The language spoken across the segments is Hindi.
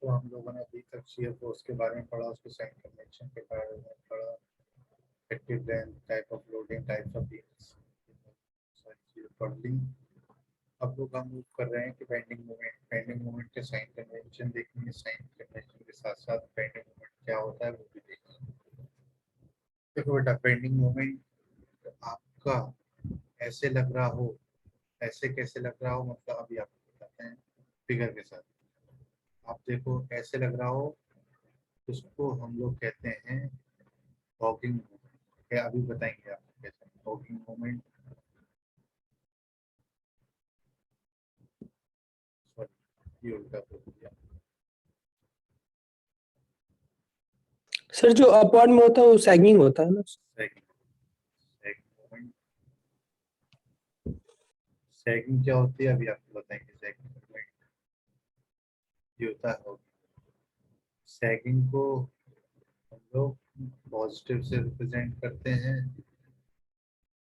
तो हम लोगों ने अभी तक शेयर फोर्स के बारे में पढ़ा, उसके साइन कन्वेंशन के बारे में पढ़ा, effective length, type of loading, types of beams, सारी चीजें पढ़ ली। अब लोग हम मूव कर रहे हैं कि बेंडिंग मोमेंट, बेंडिंग मोमेंट के साइन कन्वेंशन देखेंगे, साइन कन्वेंशन के साथ साथ बेंडिंग मोमेंट क्या होता है वो भी देखेंगे। देखो बेटा, बेंडिंग मोमेंट आपका ऐसे लग रहा हो, ऐसे कैसे लग रहा हो मतलब अभी आपको बताते हैं फिगर के साथ। आप देखो ऐसे लग रहा हो, उसको हम लोग कहते हैं हॉकिंग मोमेंट। अभी बताएंगे आपको कैसे हॉकिंग मोमेंट, सॉरी ये उल्टा बोल दिया। सर जो अपवर्ड में होता है वो सैगिंग होता है ना? सैगिंग क्या होती है अभी आपको बताएंगे। सैगिंग मोमेंट ये होता है। सैगिंग को हम लोग पॉजिटिव से रिप्रेजेंट करते हैं,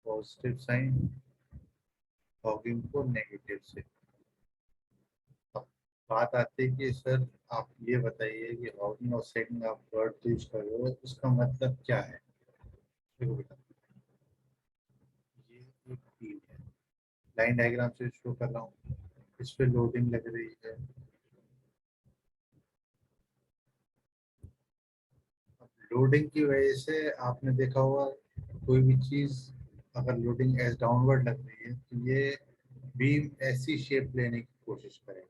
पॉजिटिव साइन, हॉकिंग को नेगेटिव से। अब बात आती है कि सर आप ये बताइए कि हॉकिंग और सैगिंग आप वर्ड यूज कर रहे हो, इसका मतलब क्या है। देखो बेटा, ये एक बीम है, लाइन डायग्राम से शो कर रहा हूँ, इस पे लोडिंग लग रही है। लोडिंग की वजह से आपने देखा होगा कोई भी चीज अगर लोडिंग एज डाउनवर्ड लग रही है तो ये बीम ऐसी शेप लेने की कोशिश करेगा।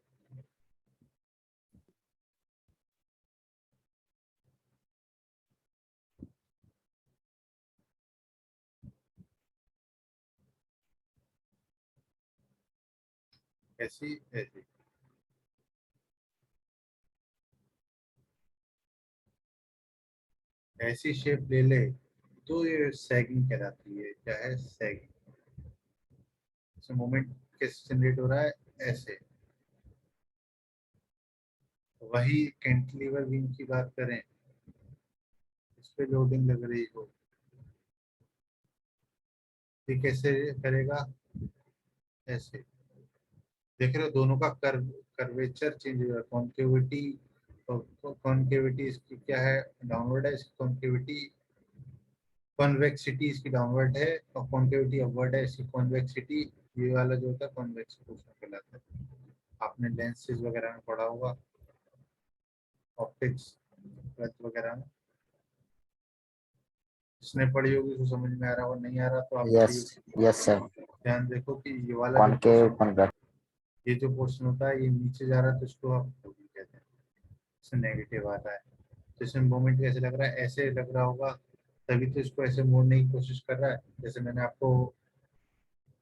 ऐसी ऐसी ऐसी शेप ले ले तो ये सैगिंग कहलाती है। क्या है? सैगिंग। इसमें मोमेंट कैसे जनरेट हो रहा है? ऐसे। वही कैंटिलीवर बीम की बात करें, इस पे लोडिंग लग रही हो, ये कैसे करेगा? ऐसे। देख रहे हो दोनों का कर्वेचर चेंज हो रहा है। कॉन्केविटी, कॉन्केविटी इसकी क्या है? डाउनवर्ड है। इसकी कॉन्केविटी, कॉन्वेक्सिटी इसकी डाउनवर्ड है और कॉन्केविटी अपवर्ड है। इसकी कॉन्वेक्सिटी, ये वाला जो होता है कॉन्वेक्स पोर्शन कहलाता है। आपने लेंसेज वगैरह में पढ़ा होगा, ऑप्टिक्स वगैरह में, जिसने पढ़ी होगी उसको समझ में आ रहा हो, नहीं आ रहा तो आप यस सर। ध्यान देखो कि ये वाला जो कॉनकेव पोर्शन, ये जो पोर्शन होता है ये नीचे जा रहा है तो इसको आप लोडिंग कहते हैं, इससे नेगेटिव आता है। तो इसमें मोमेंट कैसे लग रहा है? ऐसे लग रहा होगा, तभी तो इसको ऐसे मोड़ने की कोशिश कर रहा है। जैसे मैंने आपको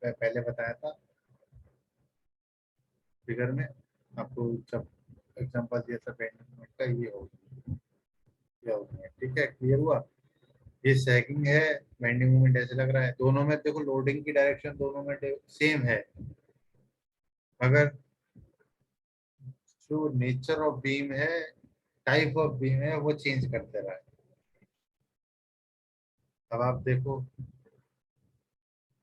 पहले बताया था फिगर में, आपको जब एग्जांपल दिया था बेंडिंग मोमेंट का, ये हो गया। ठीक है, क्लियर हुआ? ये सैगिंग है, बेंडिंग मोमेंट ऐसे लग रहा है। दोनों में देखो लोडिंग की डायरेक्शन दोनों में सेम है, मगर जो नेचर ऑफ बीम है, टाइप ऑफ बीम है, वो चेंज करते रहा है। अब आप देखो,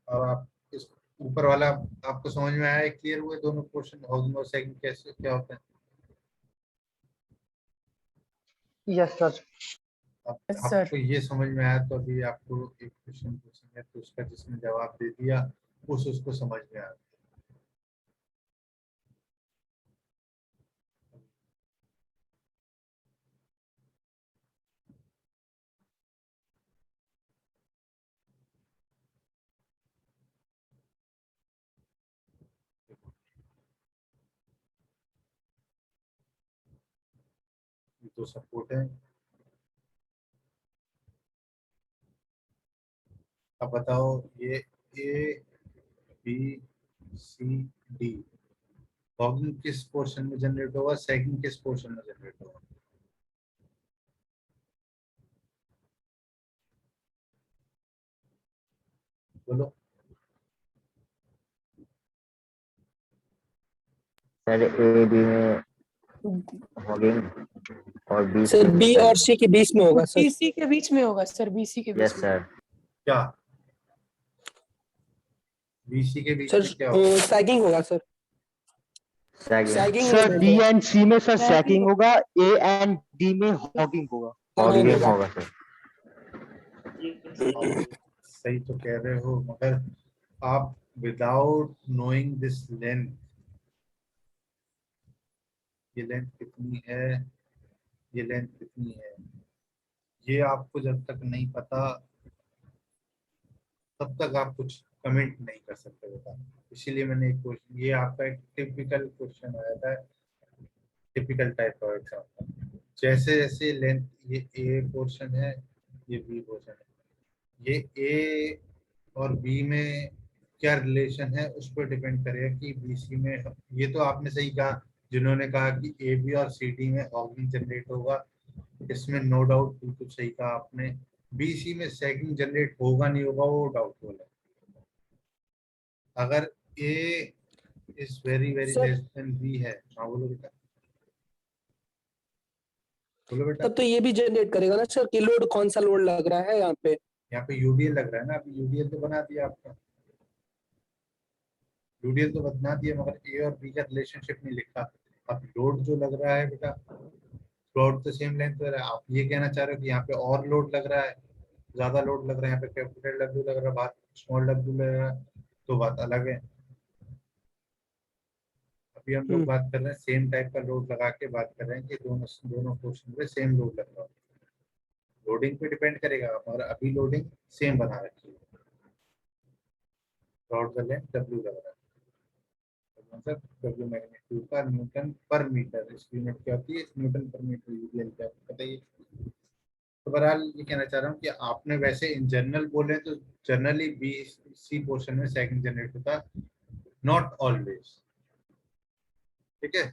अब आप इस ऊपर वाला आपको समझ में आया? क्लियर हुए दोनों पोर्शन, हॉगिंग और सैगिंग कैसे क्या होता है? Yes sir. अब आपको ये समझ में आया तो अभी आपको एक क्वेश्चन पूछेंगे तो उसका जिसने जवाब दे दिया उसको समझ में आ गया। ये तो सपोर्ट है। अब बताओ, ये A B C D, hogging किस पोर्शन में जनरेट होगा, सैगिंग किस पोर्शन में जनरेट होगा? बोलो। सर ए बी में हॉगिंग और बी सर बी और सी के बीच में होगा सर। बीसी के बीच में होगा सर, बीसी के बीच यस में। सर। क्या बीसी के बीच सर में क्या होगा? सैगिंग होगा sir. Sagging sagging sir B and C में सर Sacking सैकिंग होगा, ए एंड डी में हॉगिंग होगा। हॉगिंग होगा। होगा सर। आप सही तो कह रहे हो, मगर आप विदाउट नोइंग दिस लेंथ, ये लेंथ कितनी है, ये लेंथ कितनी है, ये आपको जब तक नहीं पता तब तक आप कुछ कमेंट नहीं कर सकते बेटा। इसीलिए मैंने एक क्वेश्चन, ये आपका एक टिपिकल क्वेश्चन आया था, टिपिकल टाइप का एग्जाम्पल। जैसे जैसे लेंथ, ये ए पोर्शन है, ये बी पोर्शन है, ये ए और बी में क्या रिलेशन है उस पर डिपेंड करेगा कि बी सी में, ये तो आपने सही कहा जिन्होंने कहा कि ए बी और सी डी में हॉगिंग जनरेट होगा, इसमें नो डाउट बिल्कुल सही कहा आपने। बी सी में सैगिंग जनरेट होगा नहीं होगा वो डाउटफुल है। अगर A is very very Sir- less than B है, हाँ बोलो बेटा, बोलो बेटा। तब तो ये भी जनरेट करेगा ना सर कि लोड कौन सा लोड लग रहा है यहाँ पे। यहाँ पे यूडीएल लग रहा है ना, अभी यूडीएल तो बना दिया आपका, यूडीएल तो बना दिया, मगर ए और बी का रिलेशनशिप नहीं लिखा। अब लोड जो लग रहा है बेटा, लोड तो सेम लेंथ है, आप ये कहना चाह रहे हो कि यहाँ पे और लोड लग रहा है, ज्यादा लोड लग रहा है, यहाँ पे कैपिटल डब्ल्यू लग रहा है, बात स्मॉल डब्ल्यू लग रहा है, तो बात अलग है। अभी हम लोग बात कर रहे हैं सेम टाइप का लोड लगा के बात कर रहे हैं कि दोनों दोनों पोर्शन पे सेम लोड लग रहा है, लोडिंग पे डिपेंड करेगा, मगर अभी लोडिंग सेम बना रखी है, रॉड का लेंथ डब्ल्यू लग रहा है, तो मतलब डब्ल्यू मैग्नीट्यूड का न्यूटन पर मीटर, इस यूनिट क्या होती है, न्यूटन पर मीटर यूडीएल क्या बताइए। तो बहरहाल ये कहना चाह रहा हूँ कि आपने वैसे इन जनरल बोले तो जनरली बी सी पोर्शन में सेकंड जनरेट होता, नॉट ऑलवेज, ठीक है।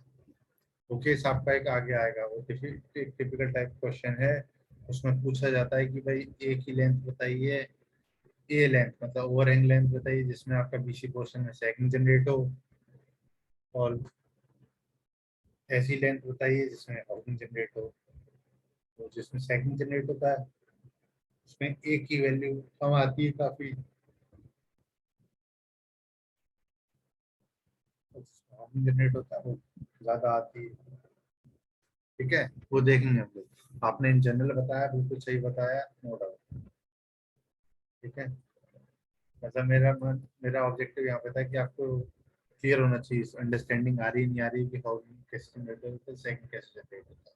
वो केस आपका एक आगे आएगा, वो टिपिकल टाइप क्वेश्चन है, उसमें पूछा जाता है कि भाई ए की लेंथ बताइए, ए लेंथ मतलब ओवरहैंग लेंथ बताइए जिसमें आपका बीसी पोर्शन में सेकंड जनरेट हो, और ऐसी लेंथ बताइए जिसमें हॉगिंग जनरेट हो। तो जिसमें सेकंड जनरेट होता है उसमें ए की वैल्यू कम आती है काफी, हॉगिंग जनरेट होता है वो ज्यादा आती है, ठीक है। वो देखेंगे हम लोग, आपने इन जनरल बताया, बिल्कुल सही बताया, नो डाउट, ठीक है। मतलब मेरा ऑब्जेक्टिव यहाँ पे था कि आपको क्लियर होना चाहिए, अंडरस्टैंडिंग आ रही नहीं आ रही कि हॉगिंग कैसे जनरेट होता है, सेकंड कैसे जनरेट होता है,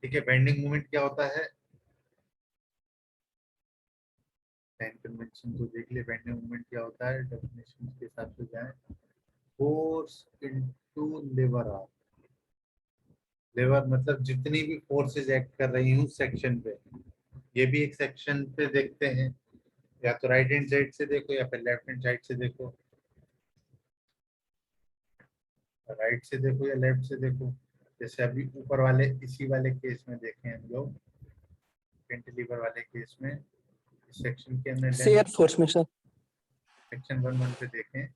ठीक है। बेंडिंग मोमेंट क्या होता है, टाइम कन्वेंशन तो देख ले, बेंडिंग मोमेंट क्या होता है, डेफिनेशन के हिसाब से जाए, फोर्स इनटू लेवर आर, लेवर मतलब जितनी भी फोर्सेस एक्ट कर रही हूँ सेक्शन पे, ये भी एक सेक्शन पे देखते हैं, या तो राइट हैंड साइड से देखो या फिर लेफ्ट हैंड साइड से देखो, राइट से देखो या लेफ्ट से देखो। जैसे अभी ऊपर वाले इसी वाले केस में देखें हम लोग, कैंटिलीवर वाले केस में सेक्शन के हमने लेंथ शेयर फोर्स में सर। सेक्शन 1 पे देखें,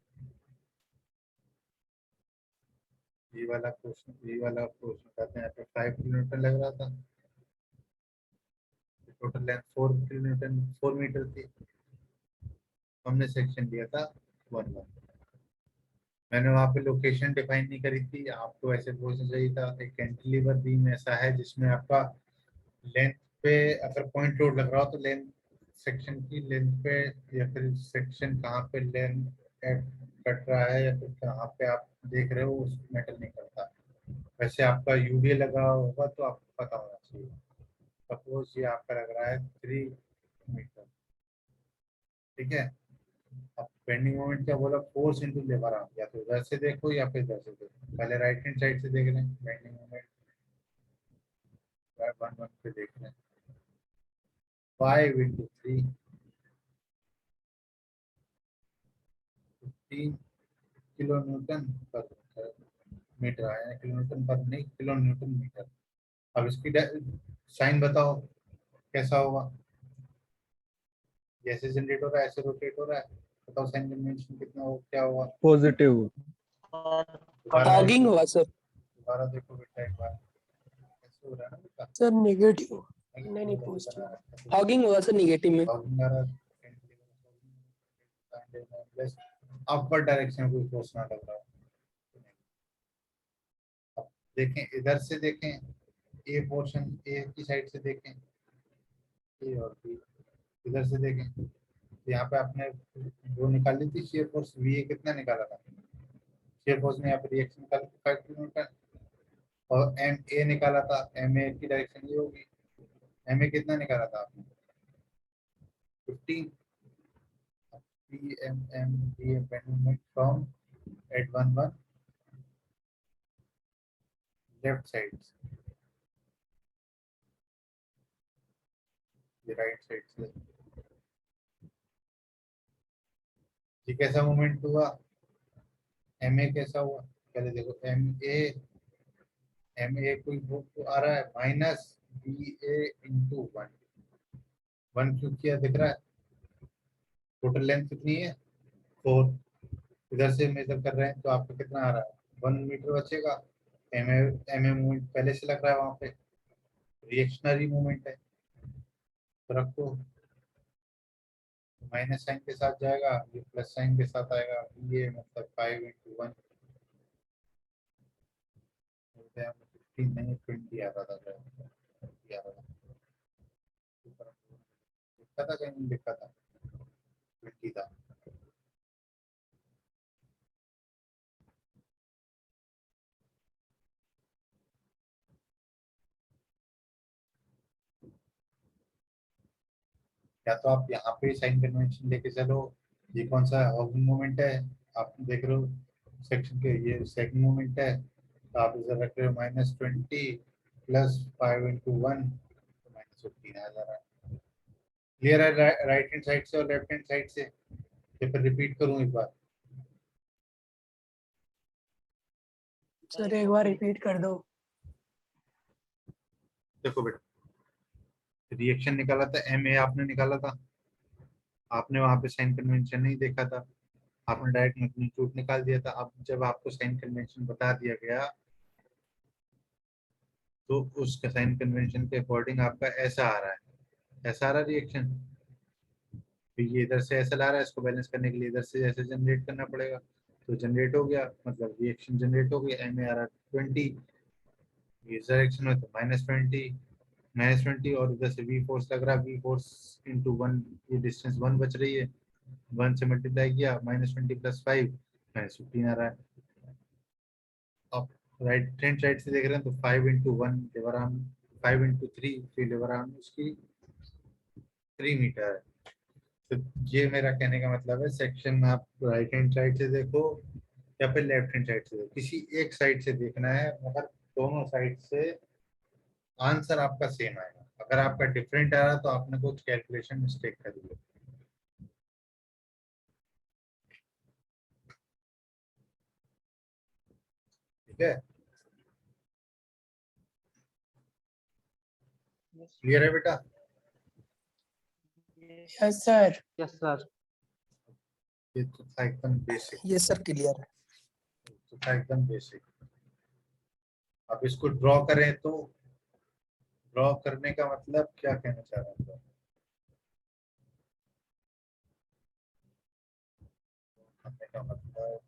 ये वाला क्वेश्चन बताते हैं, यहाँ पे 5 किलोमीटर लग रहा था, टोटल लेंथ 4 मीटर थी, हमने सेक्शन दिया था 1 मैंने वहाँ पे लोकेशन डिफाइन नहीं करी थी, आपको ऐसे बोलना चाहिए था। एक कैंटिलीवर बीम ऐसा है जिसमें आपका लेंथ पे अगर पॉइंट लोड लग रहा हो तो लेंथ सेक्शन की लेंथ पे, या फिर सेक्शन कहाँ पे लेंथ कट रहा है, या फिर कहाँ पे आप देख रहे हो उस मैटर नहीं करता। वैसे आपका यूडीए लगा होगा तो आपको पता होना चाहिए। सपोज ये आपका लग रहा है 3 मीटर, ठीक है। अब बेंडिंग मोमेंट क्या बोला, फोर्स इनटू लेवर आर्म, या तो इधर से देखो या फिर इधर से देखो, पहले राइट हैंड साइड से देख रहे हैं बेंडिंग मोमेंट, 1 पे देख रहे हैं 5 इंटू 3, 15 किलो न्यूटन पर मीटर आया, किलो न्यूटन पर नहीं, किलो न्यूटन मीटर। अब इसकी साइन बताओ कैसा होगा, जैसे जनरेट हो रहा है ऐसे रोटेट हो रहा है, बताओ साइन कन्वेंशन कितना हो, क्या होगा, पॉजिटिव। दोबारा हॉगिंग देखो, होगा सर। दोबारा देखो बेटा एक बार, कैसे हो रहा है ना बेटा, सर नेगेटिव। नहीं Negative पॉजिटिव। बना रखा है। हॉगिंग होगा सर नेगेटिव में। अपवर डायरेक्शन में कोई फोर्स ना लग रहा हो, देखें इधर से देखें, ए पोर्शन ए की साइड से देखें, ए और बी इधर से देखें, तो यहाँ पे आपने वो निकाल ली थी शेयर फोर्स, वी ए कितना निकाला था, शेयर फोर्स में यहाँ पे रिएक्शन निकाल 5 किलोमीटर, और एम ए निकाला था, एम ए की डायरेक्शन ये होगी, एम ए कितना निकाला था आपने 15, P M M D movement from at 1 left side, ये राइट साइड से, ये कैसा मूवमेंट हुआ, एम ए कैसा हुआ, पहले देखो एम ए कोई वो तो आ रहा है माइनस बी ए इंटू 1 क्यों किया दिख रहा है, टोटल लेंथ कितनी है 4, इधर से मेजर कर रहे हैं तो आपको कितना आ रहा है 1 मीटर बचेगा, एम ए मूवमेंट पहले से लग रहा है वहां पे, रिएक्शनरी मूवमेंट है, तो रखो माइनस साइन के साथ जाएगा, ये प्लस साइन के साथ आएगा, ये मतलब 5 इंटू 1 15 नहीं 20 आता था, 20 आता था, लिखा था कहीं नहीं लिखा था 20 था, या तो आप यहाँ पे साइन कन्वेंशन लेके चलो, ये कौन सा हॉगिंग मोमेंट है, आप देख रहे हो सेक्शन के, ये सेकंड मोमेंट है, तो आप इधर रख रहे हो -20 प्लस 5 इंटू 1 -15 आ जा रहा है, क्लियर है राइट हैंड साइड से और लेफ्ट हैंड साइड से, ये फिर रिपीट करूँ एक बार, सर एक बार रिपीट कर दो। देखो बेटा रिएक्शन निकाला था एम ए आपने निकाला था, आपने वहां पे साइन कन्वेंशन नहीं देखा था, आपने डायरेक्ट मैग्नीट्यूड निकाल दिया था, अब जब आपको साइन कन्वेंशन बता दिया गया तो उस साइन कन्वेंशन के अकॉर्डिंग आपका ऐसा आ रहा है, ऐसा आ रहा रिएक्शन, तो ये इधर से ऐसा ला रहा है, इसको बैलेंस करने के लिए इधर से ऐसे जनरेट करना पड़ेगा, तो जनरेट हो गया, मतलब रिएक्शन जनरेट हो गया, एम ए आ रहा 20, इस डायरेक्शन में तो -20 और इधर से वी फोर्स लग रहा है, वी फोर्स इंटू 1, ये डिस्टेंस 1 बच रही है, 1 से मल्टीप्लाई किया -20 प्लस 5 -15 आ रहा है, अब राइट हैंड साइड से देख रहे हैं तो 5 into 1 lever arm, 5 into 3 lever arm उसकी 3 मीटर है, तो ये मेरा कहने का मतलब है, सेक्शन में आप राइट हैंड साइड से देखो या फिर लेफ्ट हैंड साइड से देखो, किसी एक साइड से देखना है, मगर दोनों साइड से आंसर आपका सेम आएगा, अगर आपका डिफरेंट आ रहा तो आपने कुछ कैलकुलेशन मिस्टेक कर दी है, ठीक है, क्लियर है बेटा, यस सर। Yes sir. ये तो था एकदम बेसिक, ये सर क्लियर है। तो था एकदम बेसिक, अब इसको ड्रॉ करें तो ड्रॉ करने का मतलब क्या कहना चाह रहा हूँ, करने का मतलब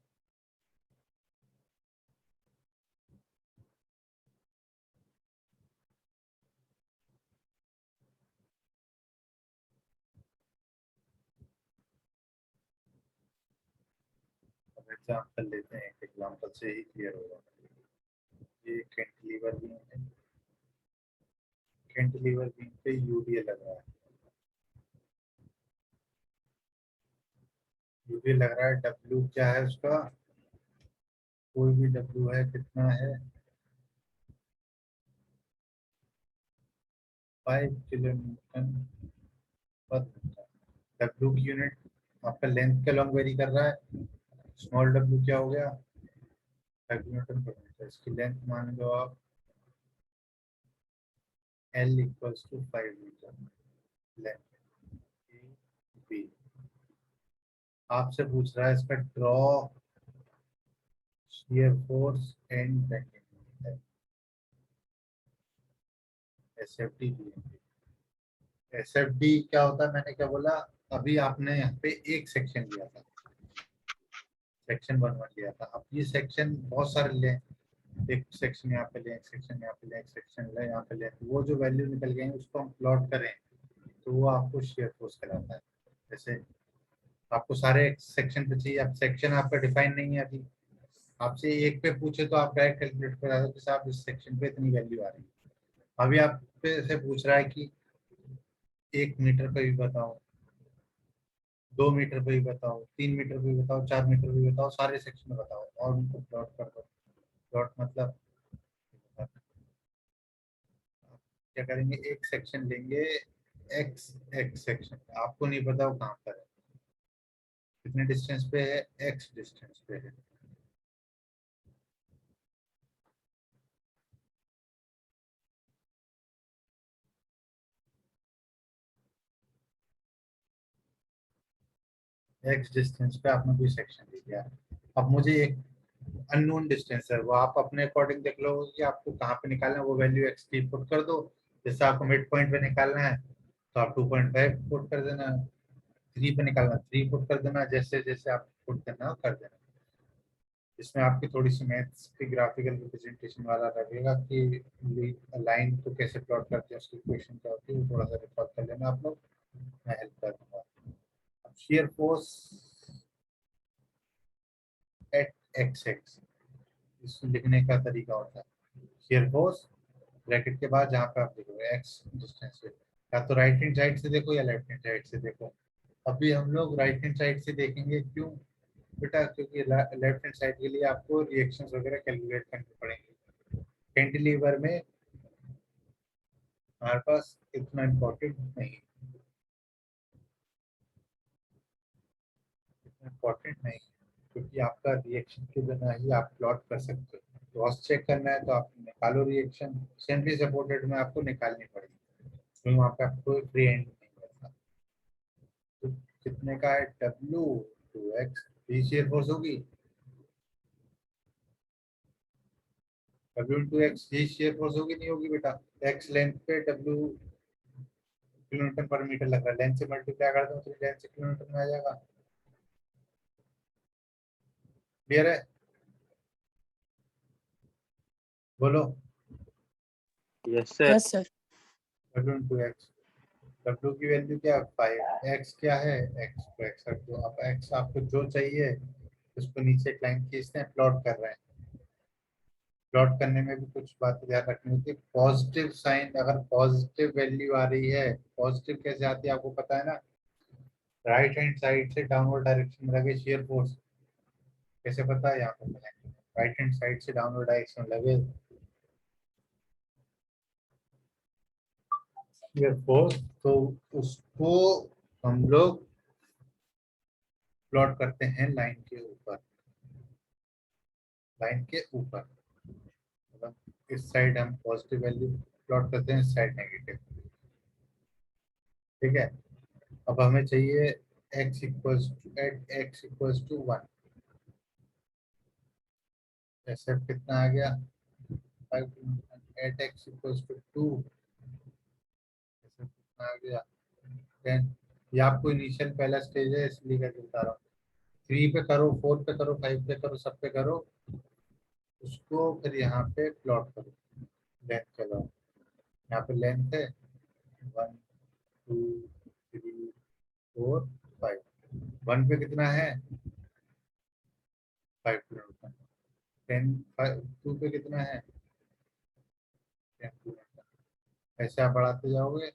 एग्जाम्पल लेते हैं, एक एग्जाम्पल से ही क्लियर होगा, ये कैंटिलीवर बीम है, कैंटिलीवर बीम पे यूडीए लग रहा है, यूडीए लग रहा है, डब्ल्यू क्या है उसका, कोई भी डब्ल्यू है, कितना है 5 किलोन्यूटन पर मीटर, डब्ल्यू की यूनिट आपका लेंथ के लॉन्ग वेरी कर रहा है, स्मॉल डब्ल्यू क्या हो गया 5 न्यूटन पर मीटर, इसकी लेंथ मान लो आप L equals to 5 metre length, B आपसे पूछ रहा है इसका draw shear force and bending, SFD, SFD क्या होता है, मैंने क्या बोला, अभी आपने यहाँ पे एक सेक्शन लिया था, सेक्शन 1 लिया था, अब ये सेक्शन बहुत सारे ले, एक सेक्शन यहाँ पे ले, एक सेक्शन यहाँ पे ले, एक सेक्शन ले, यहाँ पे ले, तो वो जो वैल्यू निकल गई उसको हम प्लॉट करें तो वो आपको शेयर फोर्स कहलाता है। जैसे आपको सारे सेक्शन पे चाहिए, अब सेक्शन आपका डिफाइन नहीं है अभी, आपसे एक पे पूछे तो आप डायरेक्ट कैलकुलेट करा दो कि साहब इस सेक्शन पे इतनी वैल्यू आ रही है। अभी आप पे से पूछ रहा है कि 1 मीटर पे भी बताओ, 2 मीटर पे भी बताओ, 3 मीटर पे भी बताओ, 4 मीटर पे भी बताओ, सारे सेक्शन बताओ और उनको प्लॉट कर दो। प्लॉट मतलब क्या करेंगे, एक सेक्शन लेंगे, एक्स एक्स सेक्शन, आपको नहीं पता वो कहाँ पर है, कितने डिस्टेंस पे है, एक्स डिस्टेंस पे है। एक्स डिस्टेंस पे आपने कोई सेक्शन ले लिया, अब मुझे एक अननोन डिस्टेंस है, वो आप अपने अकॉर्डिंग देख लो कि आपको कहाँ पे निकालना है, वो वैल्यू एक्स की पुट कर दो। जैसे आपको मिड पॉइंट पे निकालना है तो आप 2.5 पुट कर देना, 3 पे निकालना 3 पुट कर देना, जैसे जैसे आप पुट करना हो कर देना। इसमें आपकी थोड़ी सी मैथ्स की ग्राफिकल रिप्रेजेंटेशन वाला लगेगा कि लाइन को कैसे प्लॉट करते हैं, उसकी इक्वेशन क्या होती है, वो थोड़ा सा रिकॉर्ड कर लेना आप लोग, मैं हेल्प कर दूंगा। अब shear force at x x, इसको लिखने का तरीका होता है shear force ब्रैकेट के बाद जहाँ पे आप देखोगे एक्स डिस्टेंस पे, या तो राइट हैंड साइड से देखो या लेफ्ट हैंड साइड से देखो। अभी हम लोग राइट हैंड साइड से देखेंगे, क्यों बेटा, क्योंकि लेफ्ट हैंड साइड के लिए आपको रिएक्शंस वगैरह कैलकुलेट करनी पड़ेंगी, कैंटिलीवर में हमारे पास इतना इम्पोर्टेंट नहीं, इतना इम्पोर्टेंट नहीं, क्योंकि आपका रिएक्शन के बिना ही आप प्लॉट कर सकते हो। क्रॉस चेक करना है तो आप निकालो रिएक्शन, सेंट्री सपोर्टेड में आपको निकालनी पड़ेगी क्योंकि वहाँ पे आपको फ्री एंड नहीं मिलता। तो कितने का है, W2x भी शेयर फोर्स होगी, W2x ही शेयर फोर्स होगी नहीं होगी बेटा, x लेंथ पे W किलोमीटर पर मीटर लग रहा है, लेंथ से मल्टीप्लाई कर दो तो लेंथ से किलोमीटर में आ जाएगा। क्लियर है, बोलो। Yes sir. Yes sir. W2x, W की वैल्यू क्या है 5, x क्या है, x को x रख दो। अब x आपको जो चाहिए उसको नीचे एक लाइन खींचते हैं, प्लॉट कर रहे हैं। प्लॉट करने में भी कुछ बात ध्यान रखनी होती है, पॉजिटिव साइन, अगर पॉजिटिव वैल्यू आ रही है, पॉजिटिव कैसे आती है आपको पता है ना, राइट हैंड साइड से डाउनवर्ड डायरेक्शन में लगे शेयर फोर्स, कैसे पता है, यहाँ पर राइट हैंड साइड से डाउनवर्ड डायरेक्शन लगे शेयर फोर्स, तो उसको हम लोग प्लॉट करते हैं लाइन के ऊपर, लाइन के ऊपर, मतलब इस साइड हम पॉजिटिव वैल्यू प्लॉट करते हैं, इस साइड नेगेटिव। ठीक है, अब हमें चाहिए x equals to at x equals to 1, ऐसे कितना आ गया 5 एट x इक्वल्स टू 2, ऐसे कितना आ गया 10। ये आपको इनिशियल पहला स्टेज है इसलिए क्या बता रहा हूँ, 3 पे करो, 4 पे करो, 5 पे करो, सब पे करो, उसको फिर यहाँ पे प्लॉट करो, लेंथ चलो, यहाँ पे लेंथ है 1 2 3 4 5, 1 पे कितना है 5 किलोमीटर, 2 पे कितना है 10 किलोमीटर, ऐसे आप बढ़ाते जाओगे।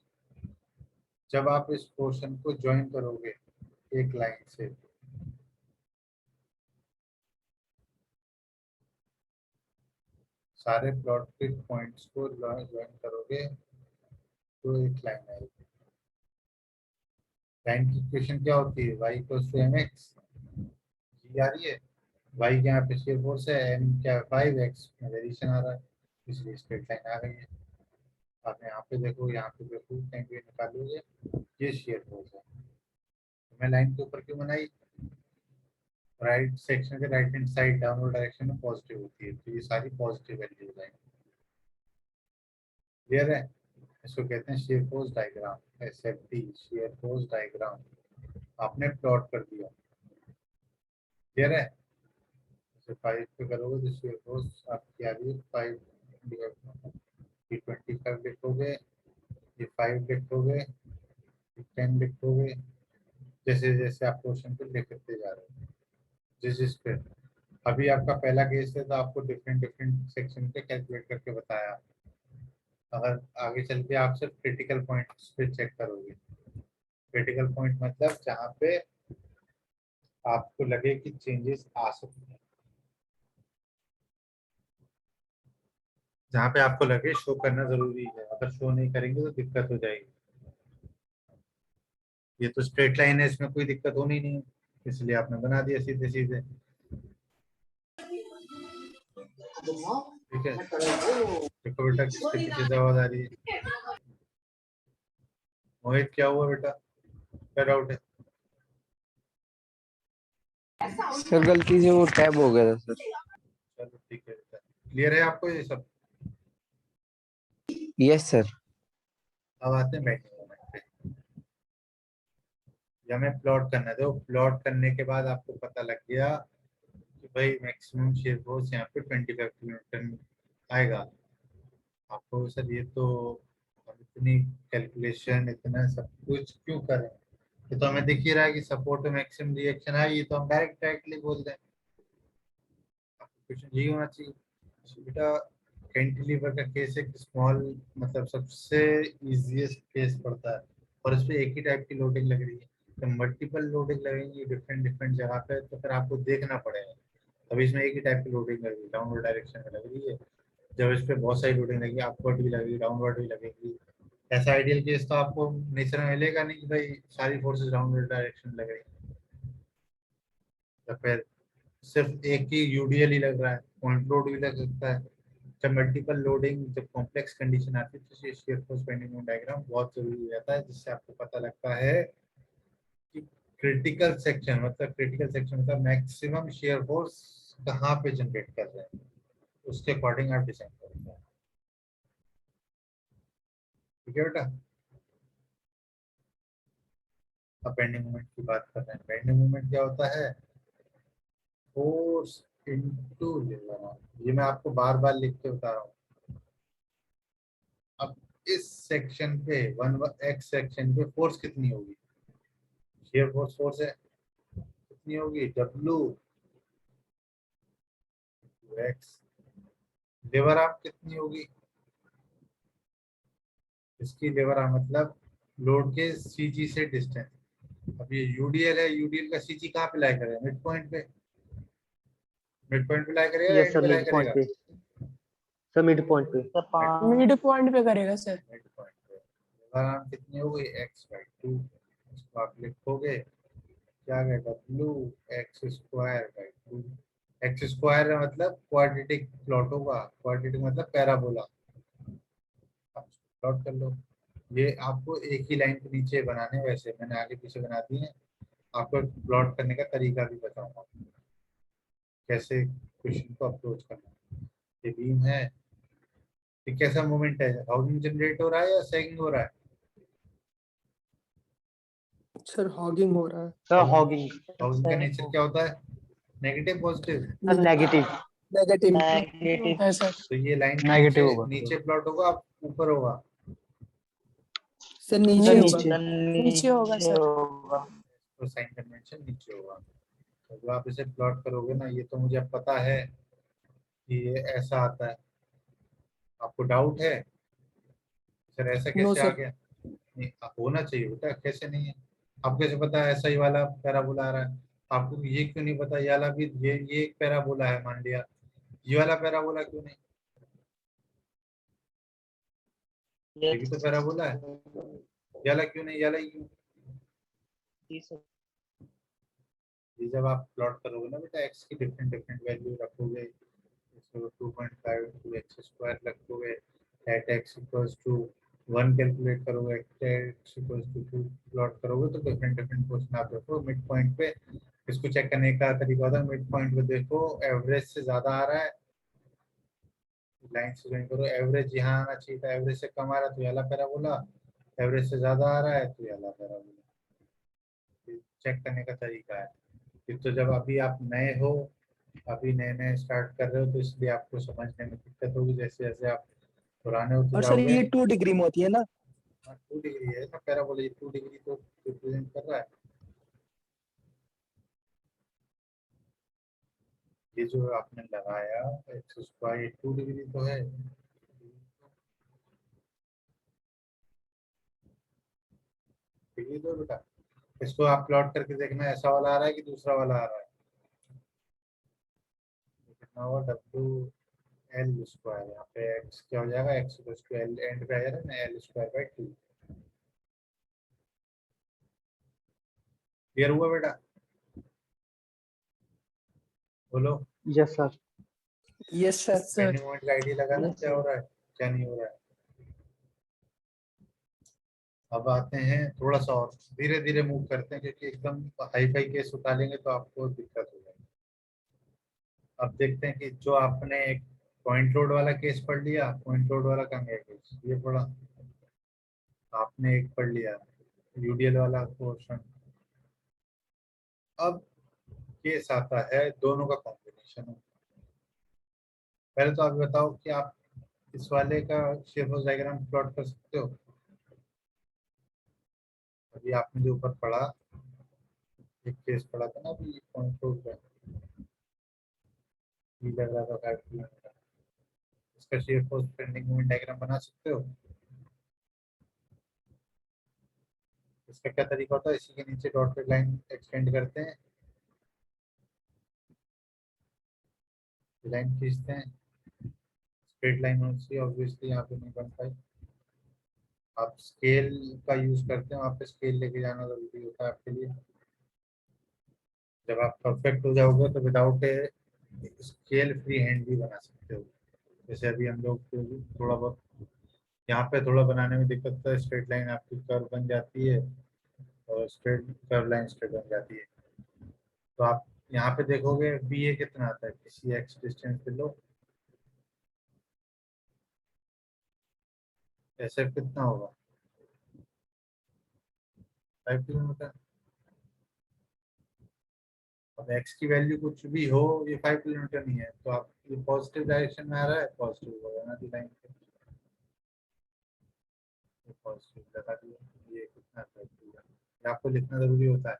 जब आप इस पोर्शन को ज्वाइन करोगे एक लाइन से, सारे प्लॉट के पॉइंट्स को ज्वाइन करोगे तो एक लाइन आएगी। लाइन की इक्वेशन क्या होती है, y इक्वल्स टू mx, जी आ रही है, y के यहाँ पे शेयर फोर्स है, m क्या 5x में वेरिएशन आ रहा है, इसलिए स्ट्रेट लाइन आ गई है। आप यहाँ पे देखो, यहाँ पे देखो, कहीं भी निकालोगे ये शेयर फोर्स है। तो मैं लाइन के ऊपर क्यों बनाई, राइट सेक्शन के right hand side downward direction में पॉजिटिव होती है, तो ये सारी पॉजिटिव वैल्यूज आएंगी। क्लियर है, इसको कहते हैं shear force diagram, SFD shear force diagram, आपने प्लॉट कर दिया। क्लियर है, जैसे 5 पे करोगे तो शेयर फोर्स आपकी आ रही है 5 ये 25 लिखोगे, ये 5 लिखोगे, ये 10 लिखोगे। जैसे जैसे आप क्वेश्चन पे लिखते जा रहे हो जिस पे अभी आपका पहला केस है तो आपको डिफरेंट डिफरेंट सेक्शन पे कैलकुलेट करके बताया। अगर आगे चल के आप सिर्फ क्रिटिकल पॉइंट्स पे चेक करोगे, क्रिटिकल पॉइंट मतलब जहाँ पे आपको लगे कि चेंजेस आ सकते हैं, जहाँ पे आपको लगे शो करना जरूरी है, अगर शो नहीं करेंगे तो दिक्कत हो जाएगी। ये तो स्ट्रेट लाइन है, इसमें कोई दिक्कत होनी नहीं है, इसलिए आपने बना दिया सीधे सीधे। ठीक है, देखो बेटा किसके पीछे से आवाज आ रही है। मोहित क्या हुआ बेटा, क्या डाउट है? सर गलती से वो टैब हो गया था सर। चलो ठीक है बेटा, क्लियर है आपको ये सब? Yes sir. अब आते हैं बैठने मोमेंट पे, या हमें प्लॉट करना दो। प्लॉट करने के बाद आपको पता लग गया कि भाई मैक्सिमम शेयर फोर्स यहाँ पे 25 किलोमीटर आएगा। आपको सर ये तो हम इतनी कैलकुलेशन इतना सब कुछ क्यों करें, ये तो हमें दिख ही रहा है कि सपोर्ट में मैक्सिमम रिएक्शन आई, ये तो हम डायरेक्टली बोल दें। आपको क्वेश्चन यही होना चाहिए बेटा। कैंटिलीवर का केस एक स्मॉल मतलब सबसे इजीएस्ट केस पड़ता है, और इस पे एक ही टाइप की लोडिंग लग रही है। तो मल्टीपल लोडिंग लगेंगी डिफरेंट डिफरेंट जगह पे, तो फिर आपको देखना पड़ेगा। अभी इसमें एक ही टाइप की लोडिंग लग रही है, डाउनवर्ड डायरेक्शन में लग रही है। जब इस पे बहुत सारी लोडिंग लगेगी, अपवर्ड भी लगेगी, डाउनवर्ड भी लगेगी, ऐसा आइडियल केस तो आपको नेचर में मिलेगा नहीं कि भाई सारी फोर्सेस डाउनवर्ड डायरेक्शन में लग रही है। या फिर सिर्फ एक ही यूडीएल ही लग रहा है, पॉइंट लोड भी लग सकता है। जब मल्टीपल लोडिंग, जब कॉम्प्लेक्स कंडीशन आती है तो shear force bending moment diagram बहुत जरूरी हो जाता है, जिससे आपको पता लगता है कि क्रिटिकल सेक्शन मतलब मैक्सिमम शेयर फोर्स कहाँ पे जनरेट कर रहे हैं, उसके अकॉर्डिंग आप डिजाइन करते हैं। ठीक है बेटा, अब बेंडिंग मोमेंट की बात कर रहे हैं। बेंडिंग मोमेंट क्या होता है? फोर्स इनटू लेवर। ये मैं आपको बार बार लिख के बता रहा हूँ। अब इस सेक्शन पे 1x सेक्शन पे फोर्स कितनी होगी? शेयर फोर्स है, कितनी होगी? W x। लेवर आर्म कितनी होगी? इसकी लेवर आर्म मतलब लोड के CG से डिस्टेंस। अब ये यूडीएल है, यूडीएल का CG कहाँ पे लाई करेगा? मिड पॉइंट पे। मिड पॉइंट पे लाई करेगा या यस एंड सर, पे लाई मिड पॉइंट करेगा? पे। सर मिड पॉइंट पे। मिड पॉइंट पे करेगा सर। मिड पॉइंट पे। लेवर आर्म कितनी हो गई? x/2। इसको आप लिखोगे क्या है? W x²/2। एक्स स्क्वायर मतलब क्वाड्रेटिक प्लॉट होगा, क्वाड्रेटिक मतलब पैराबोला। प्लॉट कर लो। ये आपको एक ही लाइन के नीचे बनाने हैं, वैसे मैंने आगे पीछे बना दिए हैं। आपको प्लॉट करने का तरीका भी बताऊंगा, कैसे क्वेश्चन को अप्रोच करना है। ये बीम है, ये कैसा मूवमेंट है? हाउसिंग जनरेट हो रहा है या सैगिंग हो रहा है? सर हॉगिंग हो रहा है। Sir hugging. हाउसिंग का नेचर क्या होता है? Negative positive? Sir negative. Negative. होता है सर। तो ये लाइन नेगेटिव नीचे होगा। नीचे प्लॉट होगा, आप ऊपर होगा? सर सर नीचे होगा। नीचे। नीचे होगा सर। होगा। तो साइन कन्वेंशन नीचे होगा। तो जब आप इसे प्लॉट करोगे ना, ये तो मुझे अब पता है कि ये ऐसा आता है। आपको डाउट है सर ऐसा नो कैसे आ सर। गया? नहीं, होना चाहिए बेटा, कैसे नहीं है? आपको कैसे पता है ऐसा ही वाला पैराबोला आ रहा है? आपको ये क्यों नहीं पता ये वाला भी, ये एक पैराबोला है मान लिया, ये वाला पैराबोला क्यों नहीं? ये भी तो पैराबोला है, ये वाला क्यों नहीं, ये वाला ही क्यों? ये जब आप प्लॉट करोगे ना बेटा, एक्स की डिफरेंट डिफरेंट वैल्यू रखोगे, 2.5 टू एक्स स्क्वायर रखोगे, at x equals to 1 calculate करोगे, एक्स इक्वल्स टू 2 प्लॉट करोगे, तो डिफरेंट डिफरेंट क्वेश्चन आप देखो मिड पॉइंट पे। इसको चेक करने का तरीका होता है, मिड पॉइंट पे देखो एवरेज से ज्यादा आ रहा है, लाइन से ज्वाइन करो, एवरेज यहाँ आना चाहिए था, एवरेज से कम आ रहा है तो ये वाला पैराबोला, एवरेज से ज्यादा आ रहा है तो ये वाला पैराबोला। चेक करने का तरीका है। एक तो जब अभी आप नए हो अभी नए नए स्टार्ट कर रहे हो तो इसलिए आपको समझने में दिक्कत होगी, जैसे जैसे आप पुराने होते और सर जाओगे। ये 2 डिग्री में होती है ना? 2 डिग्री है ना, पैराबोला 2 डिग्री तो रिप्रेजेंट कर रहा है। ये जो आपने लगाया एक्स स्क्वायर 2 डिग्री तो है। डिग्री तो बेटा, इसको आप प्लॉट करके देखना, ऐसा वाला आ रहा है कि दूसरा वाला आ रहा है। तो कितना हुआ डब्ल्यू एल स्क्वायर, यहाँ पे एक्स क्या हो जाएगा, एक्स टू एल एंड पे आ जाएगा ना, एल स्क्वायर बाई 2। क्लियर हुआ बेटा? बोलो। Yes sir. Yes sir. Sir bending moment का आइडिया लगाना, Yes, क्या sir. हो रहा है क्या नहीं हो रहा है। अब आते हैं थोड़ा सा और धीरे धीरे मूव करते हैं, क्योंकि एकदम हाई फाई केस उठा लेंगे तो आपको दिक्कत हो जाएगी। अब देखते हैं कि जो आपने एक पॉइंट लोड वाला केस पढ़ लिया, पॉइंट लोड वाला कहाँ गया केस, ये पढ़ा आपने, एक पढ़ लिया यूडीएल वाला पोर्शन। अब केस आता है दोनों का कॉम्बिनेशन। पहले तो आप बताओ कि आप इस वाले का शेप ऑफ डायग्राम प्लॉट कर सकते हो। अभी आपने जो ऊपर पढ़ा, एक केस पढ़ा था ना अभी पॉइंट लोड का, ये लग रहा था 5 किलोमीटर, इसका shape of bending moment diagram बना सकते हो। इसका क्या तरीका होता है, इसी के नीचे डॉटेड लाइन एक्सटेंड करते हैं, लाइन खींचते हैं, स्ट्रेट लाइन होनी चाहिए, ऑब्वियसली यहाँ पे नहीं बन पाई। आप स्केल का यूज करते हैं, वहाँ पे स्केल लेके जाना जरूरी होता है आपके लिए। जब आप परफेक्ट हो जाओगे तो without a scale free hand भी बना सकते हो। जैसे अभी हम लोग को थोड़ा बहुत यहाँ पे थोड़ा बनाने में दिक्कत है, स्ट्रेट लाइन आपकी कर्व बन जाती है और स्ट्रेट कर्व लाइन स्ट्रेट बन जाती है। तो आप यहाँ पे देखोगे बी ए कितना आता है, किसी एक्स डिस्टेंस पे लो, एस एफ कितना होगा 5 किलोमीटर। अब एक्स की वैल्यू कुछ भी हो, ये 5 किलोमीटर नहीं है, तो आप ये पॉजिटिव डायरेक्शन में आ रहा है, पॉजिटिव हो जाना थी लाइन पे, पॉजिटिव लगा दिया। ये कितना 5 किलोमीटर, ये आपको लिखना जरूरी होता है।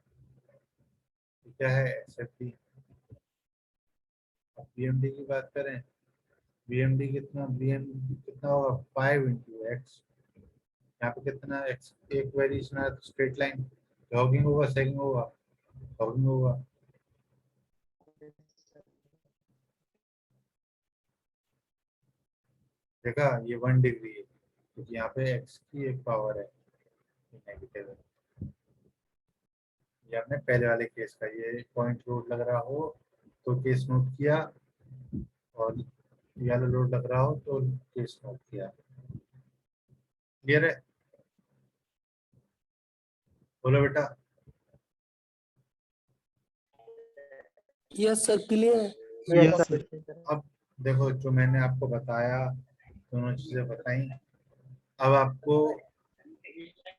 तो क्या है एस एफ डी। अब बी एम डी की बात करें, बी एम डी कितना, बी एम कितना होगा 5 इंटू एक्स। यहाँ पे कितना एक्स, एक वेरिएशन है तो स्ट्रेट लाइन जॉगिंग होगा, सेगिंग होगा, जॉगिंग होगा। देखा, ये 1 डिग्री है क्योंकि यहाँ पे एक्स की एक पावर है, नेगेटिव है। ये हमने पहले वाले केस का, ये पॉइंट लोड लग रहा हो तो केस नोट किया, और ये वाला लोड लग रहा हो तो केस नोट किया। क्लियर है? बोलो बेटा। Yes sir, clear. Yes, yes sir. Sir. अब देखो, जो मैंने आपको बताया, दोनों चीजें बताई। अब आपको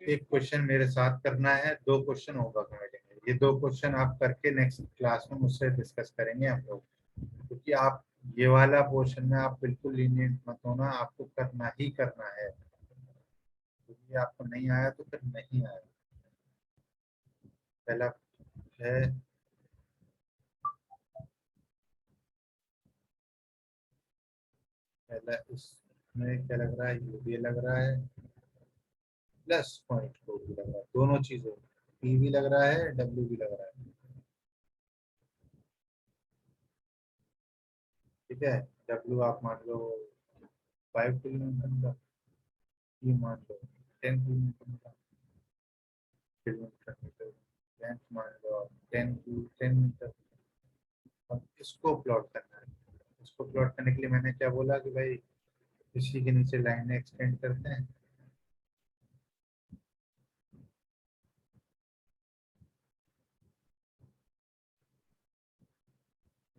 एक क्वेश्चन मेरे साथ करना है, 2 क्वेश्चन होगा मिलेंगे, ये 2 क्वेश्चन आप करके नेक्स्ट क्लास में मुझसे डिस्कस करेंगे हम लोग। क्योंकि आप ये वाला पोर्शन में आप बिल्कुल लीनियंट मत होना, आपको करना ही करना है, क्योंकि आपको नहीं आया तो फिर नहीं आया। पहला है, पहला इसमें क्या लग रहा है, ये लग रहा है प्लस पॉइंट को भी लग रहा है, दोनों चीजों, पी भी लग रहा है, डब्ल्यू भी लग रहा है। ठीक है, डब्ल्यू आप मान लो 5 किलोमीटर का, पी मान लो 10 किलोमीटर का, किलोमीटर मीटर, लेंथ मान लो 10 मीटर। अब इसको प्लॉट करना है। इसको प्लॉट करने के लिए मैंने क्या बोला कि भाई इसी के नीचे लाइनें एक्सटेंड करते हैं।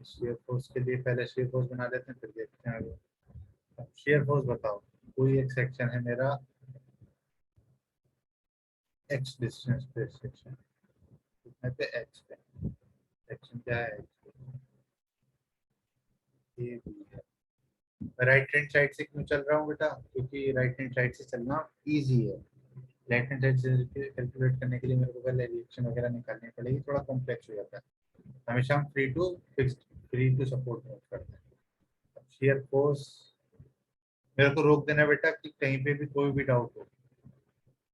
शेयर फोर्स के लिए पहले शेयर फोर्स बना लेते हैं, फिर देखते हैं आगे। अब शेयर फोर्स बताओ, कोई एक सेक्शन है मेरा एक्स डिस्टेंस पे, सेक्शन कितने पे, एक्स पे, सेक्शन क्या है एक्स पे, ये भी है। राइट हैंड साइड से क्यों चल रहा हूँ बेटा, क्योंकि राइट हैंड साइड से चलना इजी है। लेफ्ट हैंड साइड से कैलकुलेट करने के लिए मेरे को पहले रिएक्शन वगैरह निकालनी पड़ेगी, थोड़ा कॉम्प्लेक्स हो जाता है। हमेशा हम फ्री टू सपोर्ट यूज करते हैं। शियर फोर्स मेरे को रोक देना बेटा कि कहीं पे भी कोई भी डाउट हो,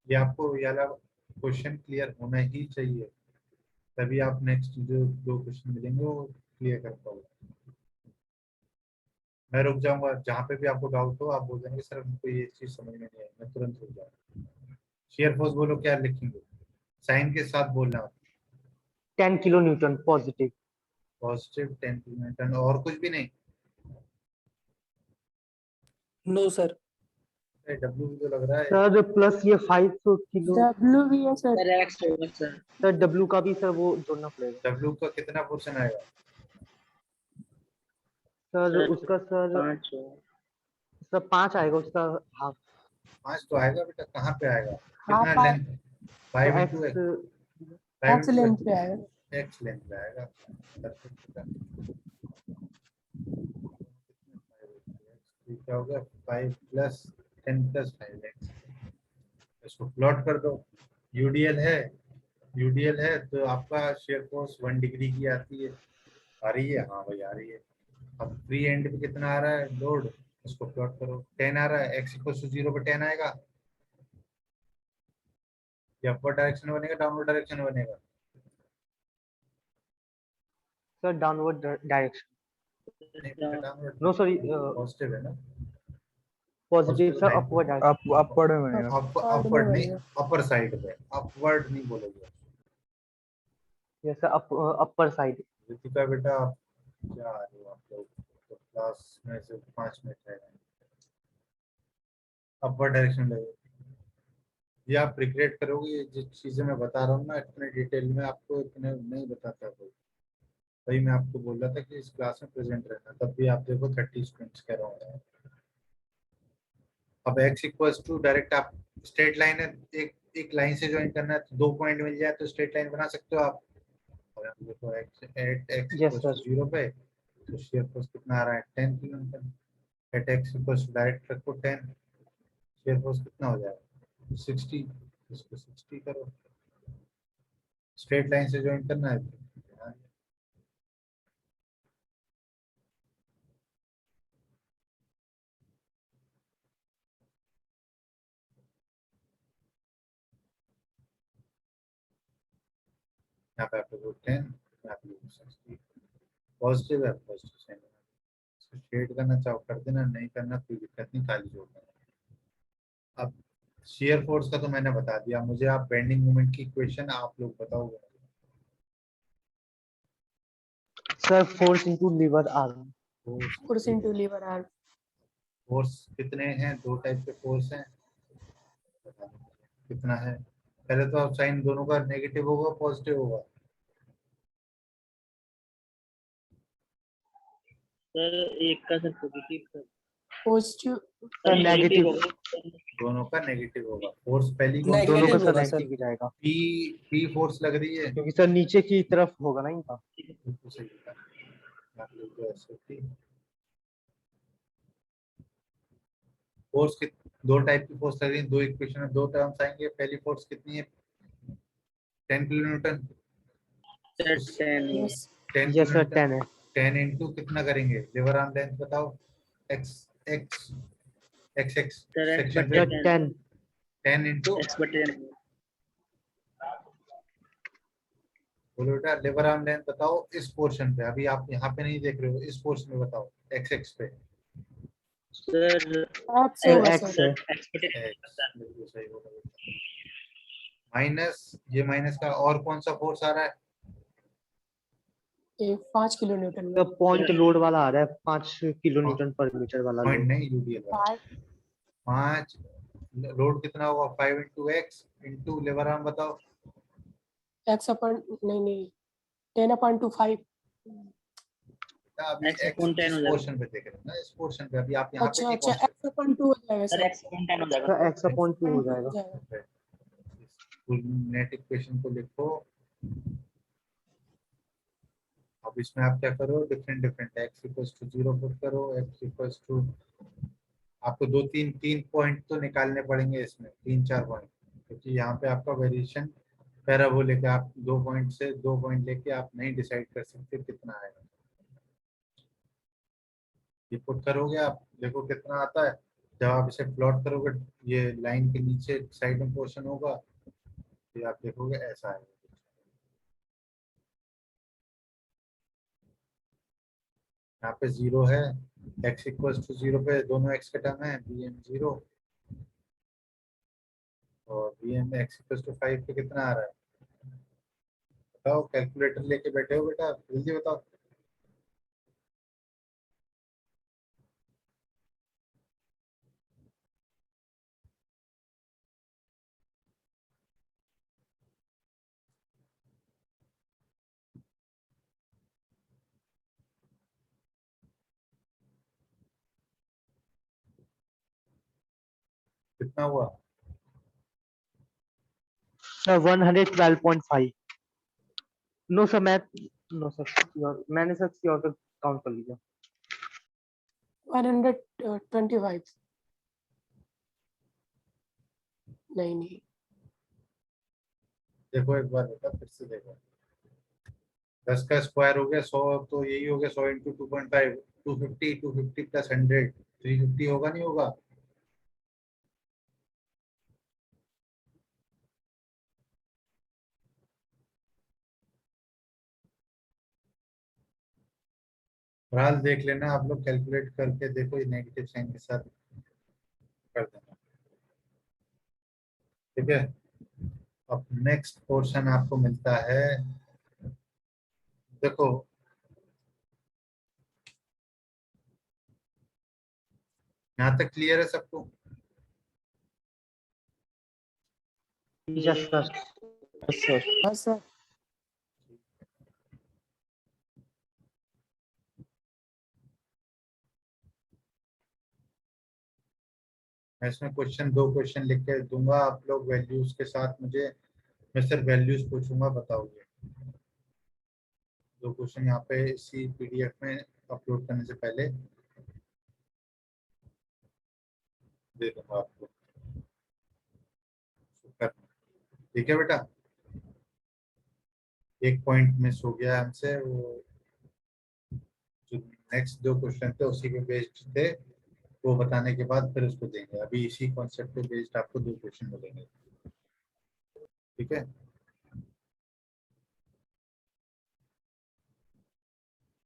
ये आपको ये वाला क्वेश्चन क्लियर होना ही चाहिए, तभी आप नेक्स्ट जो 2 क्वेश्चन मिलेंगे वो क्लियर कर पाओगे। मैं रुक जाऊंगा, जहाँ पे भी आपको डाउट हो आप बोल देंगे सर हमको ये चीज समझ में नहीं आई, मैं तुरंत रुक जाऊंगा। शियर फोर्स बोलो क्या लिखेंगे, साइन के साथ बोलना, 10 kilo Newton positive. Positive 10 kilometre, और कुछ भी नहीं। No sir. डब्ल्यू भी तो लग रहा है। सर प्लस ये 5 किलो। डब्ल्यू भी है सर। सर एक्स होगा सर। सर डब्ल्यू का भी सर वो जोड़ना पड़ेगा। डब्ल्यू का कितना पोर्शन आएगा? सर सर, उसका सर 5 होगा। सर 5 आएगा उसका हाफ। 5 तो आएगा बेटा, कहाँ पे आएगा, हाँ, कितना length? 5 x into x length पे आएगा। एक्स लेंथ पे आएगा। क्या हो गया 5 प्लस 10 प्लस 5x, इसको प्लॉट कर दो। यूडीएल है तो आपका शेयर फोर्स 1 डिग्री की आती है, आ रही है? हाँ भाई आ रही है। अब फ्री एंड पे कितना आ रहा है लोड, इसको प्लॉट करो। 10 आ रहा है, x इक्वल टू 0 पे 10 आएगा। ये अपवर्ड डायरेक्शन में बनेगा डाउनवर्ड डायरेक्शन में बनेगा? Sir downward direction. Downward no sorry positive है ना? Positive Positive sir side upward direction. Upward में बनेगा। अपवर्ड नहीं, अपर साइड पे, अपवर्ड नहीं बोलोगे। Yes sir upper side. Ritika बेटा आप क्या आ रहे हो आप लोग, तो क्लास में से 5 मिनट रह गए, अपवर्ड डायरेक्शन लगे। ये आप रिग्रेट करोगे, ये जिस चीजें मैं बता रहा हूँ ना इतने डिटेल में आपको इतने नहीं बताता कोई। वही मैं आपको बोल रहा था कि इस क्लास में प्रेजेंट रहना, तब भी आप देखो 30 स्टूडेंट्स कह रहा हूँ। अब x इक्वल्स टू डायरेक्ट आप स्ट्रेट लाइन है, एक लाइन से ज्वाइन करना है तो 2 पॉइंट मिल जाए तो स्ट्रेट लाइन बना सकते हो आप। और आप देखो x Yes, equals sir. To 0 पे तो शेयर फोर्स कितना आ रहा है 10 kilometre. At x equals to direct रखो 10, शेयर फोर्स कितना हो जाएगा 60, इसको 60 करो। स्ट्रेट लाइन से ज्वाइन करना है तो यहाँ पे आप लोग 10, यहाँ पे 60, पॉजिटिव है, पॉजिटिव साइन इसको शेड करना चाहो कर देना, नहीं करना कोई दिक्कत नहीं, खाली जोड़ देना। अब शेयर फोर्स का तो मैंने बता दिया, मुझे आप बेंडिंग मोमेंट की इक्वेशन आप लोग बताओगे। Sir force into lever arm. Force into lever arm. Force कितने हैं, 2 टाइप के फोर्स हैं, कितना है? पहले तो आप साइन दोनों का नेगेटिव होगा पॉजिटिव होगा? सर एक का sir positive sir. Positive sir negative. दोनों का नेगेटिव होगा। फोर्स पहली कौन सी दोनों का है? सर होगा नेगेटिव ही जाएगा पी फोर्स लग रही है, क्योंकि सर नीचे की तरफ होगा ना इनका। बिल्कुल सही कहा। आप लोग को ऐसे थी। फोर्स की 2 टाइप की फोर्स लग रही है, 2 इक्वेशन में 2 टर्म्स आएंगे। पहली फोर्स कितनी है 10 kilo Newton. Sir 10 yes 10 yes sir kilo 10 है। 10 इंटू कितना करेंगे लिवर आर्म लेंथ बताओ, x x x x sir x section बटे पे 10 10 इंटू x बटे 10 बोलो बेटा लिवर आर्म लेंथ बताओ इस पोर्शन पे, अभी आप यहाँ पे नहीं देख रहे हो, इस पोर्शन में बताओ एक्स एक्स पे। सर एक्स होगा एक्स सर। है। x बटे 10 एक्स बिल्कुल सही बोला बेटा। माइनस ये माइनस का और कौन सा फोर्स आ रहा है? ये 5 किलो न्यूटन में। सर पॉइंट लोड वाला आ रहा है 5 किलो न्यूटन पर मीटर वाला पॉइंट लोड। नहीं यूडीएल वाला। 5 लोड कितना होगा 5 into x into liver arm बताओ। एक्स अपन नहीं 10/5। अभी x एक्स अपॉन 10 इस हो जाएगा। पोर्शन पे देख रहे हो ना, इस पोर्शन पे अभी आप यहाँ पे अच्छा नहीं अच्छा पहुंचे। x/2 हो जाएगा सर सर। x अपॉन 10 हो जाएगा। सर एक्स अपॉन 2 हो जाएगा। नेट इक्वेशन को लिखो। अब अब इसमें आप क्या करो, different different x equals to 0 put करो, x इक्वल्स टू, आपको दो तीन पॉइंट तो निकालने पड़ेंगे इसमें, 3-4 पॉइंट, क्योंकि यहाँ पे आपका वेरिएशन पैराबोलिक है, आप 2 पॉइंट से 2 पॉइंट लेके आप नहीं डिसाइड कर सकते कितना आएगा। ये पुट करोगे आप, देखो कितना आता है। जब आप इसे प्लॉट करोगे, ये लाइन के नीचे साइड में पोर्शन होगा, फिर आप देखोगे ऐसा आएगा। यहाँ पे 0 है, x इक्वल्स टू 0 पे दोनों x का टर्म है, bm 0 और bm x इक्वल्स टू 5 पे कितना आ रहा है, बताओ। कैलकुलेटर लेके बैठे हो बेटा, जल्दी बताओ। कितना हुआ? Sir 112.5। No sir, no sir, मैंने सर किसी और का काउंट कर लिया। 125। नहीं देखो एक बार बेटा, फिर से देखो। 10 का स्क्वायर हो गया 100, तो यही हो गया 100 इंटू 2.5, 250, 250 प्लस 100, 350 होगा नहीं होगा? फिलहाल देख लेना, आप लोग कैलकुलेट करके देखो, ये नेगेटिव साइन के साथ कर देना, ठीक है। अब नेक्स्ट पोर्शन आपको मिलता है, देखो यहाँ तक क्लियर है सबको? Yes sir. हाँ सर। मैं इसमें दो क्वेश्चन लिख के दूंगा, आप लोग वैल्यूज के साथ मुझे, मैं सिर्फ वैल्यूज पूछूंगा, बताओगे। दो क्वेश्चन यहाँ पे इसी पीडीएफ में अपलोड करने से पहले दे दूंगा आपको, ठीक है बेटा। एक पॉइंट मिस हो गया हमसे, वो जो नेक्स्ट दो क्वेश्चन थे उसी पे बेस्ड थे, वो बताने के बाद फिर उसको देंगे। अभी इसी कॉन्सेप्ट पे बेस्ड आपको दो क्वेश्चन मिलेंगे, ठीक है।